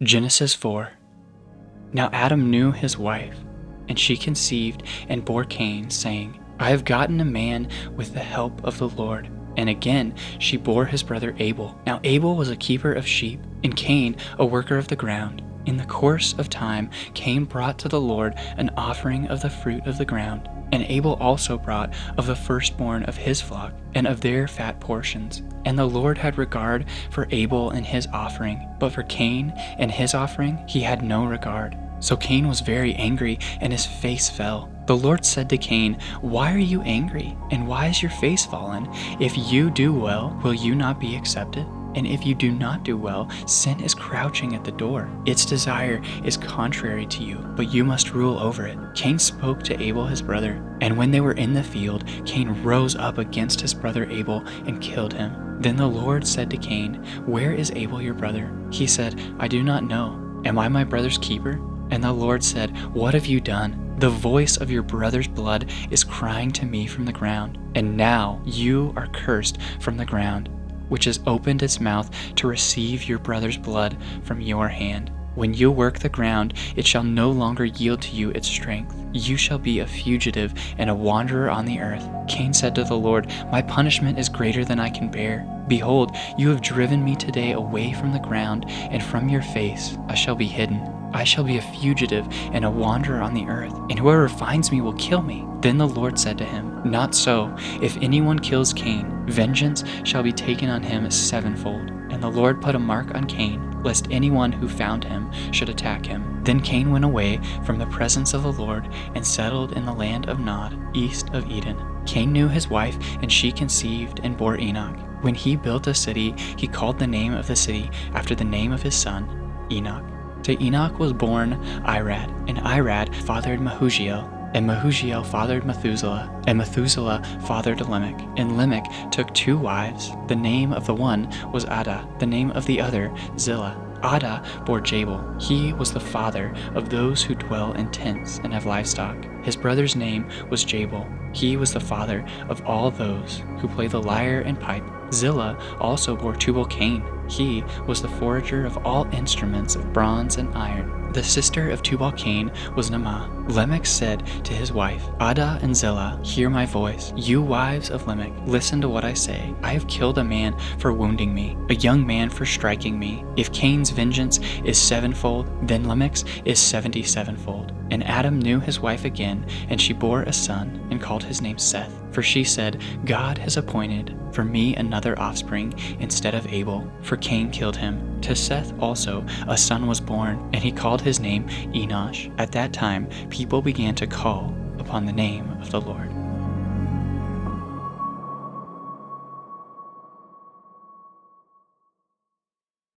Genesis 4. Now Adam knew his wife, and she conceived and bore Cain, saying, I have gotten a man with the help of the Lord. And again she bore his brother Abel. Now Abel was a keeper of sheep, and Cain a worker of the ground. In the course of time Cain brought to the Lord an offering of the fruit of the ground, and Abel also brought of the firstborn of his flock, and of their fat portions. And the Lord had regard for Abel and his offering, but for Cain and his offering he had no regard. So Cain was very angry, and his face fell. The Lord said to Cain, Why are you angry, and why is your face fallen? If you do well, will you not be accepted? And if you do not do well, sin is crouching at the door. Its desire is contrary to you, but you must rule over it. Cain spoke to Abel his brother, and when they were in the field, Cain rose up against his brother Abel and killed him. Then the Lord said to Cain, Where is Abel your brother? He said, I do not know. Am I my brother's keeper? And the Lord said, What have you done? The voice of your brother's blood is crying to me from the ground. And now you are cursed from the ground, which has opened its mouth to receive your brother's blood from your hand. When you work the ground, it shall no longer yield to you its strength. You shall be a fugitive and a wanderer on the earth. Cain said to the Lord, My punishment is greater than I can bear. Behold, you have driven me today away from the ground, and from your face I shall be hidden. I shall be a fugitive and a wanderer on the earth, and whoever finds me will kill me. Then the Lord said to him, Not so. If anyone kills Cain, vengeance shall be taken on him sevenfold. And the Lord put a mark on Cain, lest anyone who found him should attack him. Then Cain went away from the presence of the Lord and settled in the land of Nod, east of Eden. Cain knew his wife, and she conceived and bore Enoch. When he built a city, he called the name of the city after the name of his son, Enoch. To Enoch was born Irad, and Irad fathered Mehujael, and Mehujael fathered Methuselah, and Methuselah fathered Lamech. And Lamech took two wives. The name of the one was Adah, the name of the other Zillah. Adah bore Jabal. He was the father of those who dwell in tents and have livestock. His brother's name was Jabal. He was the father of all those who play the lyre and pipe. Zillah also bore Tubal-Cain. He was the forager of all instruments of bronze and iron. The sister of Tubal-Cain was Naamah. Lamech said to his wife, Adah and Zillah, hear my voice. You wives of Lamech, listen to what I say. I have killed a man for wounding me, a young man for striking me. If Cain's vengeance is sevenfold, then Lamech's is 77-fold. And Adam knew his wife again, and she bore a son, and called his name Seth. For she said, God has appointed for me another offspring instead of Abel, for Cain killed him. To Seth also a son was born, and he called his name Enosh. At that time people began to call upon the name of the Lord.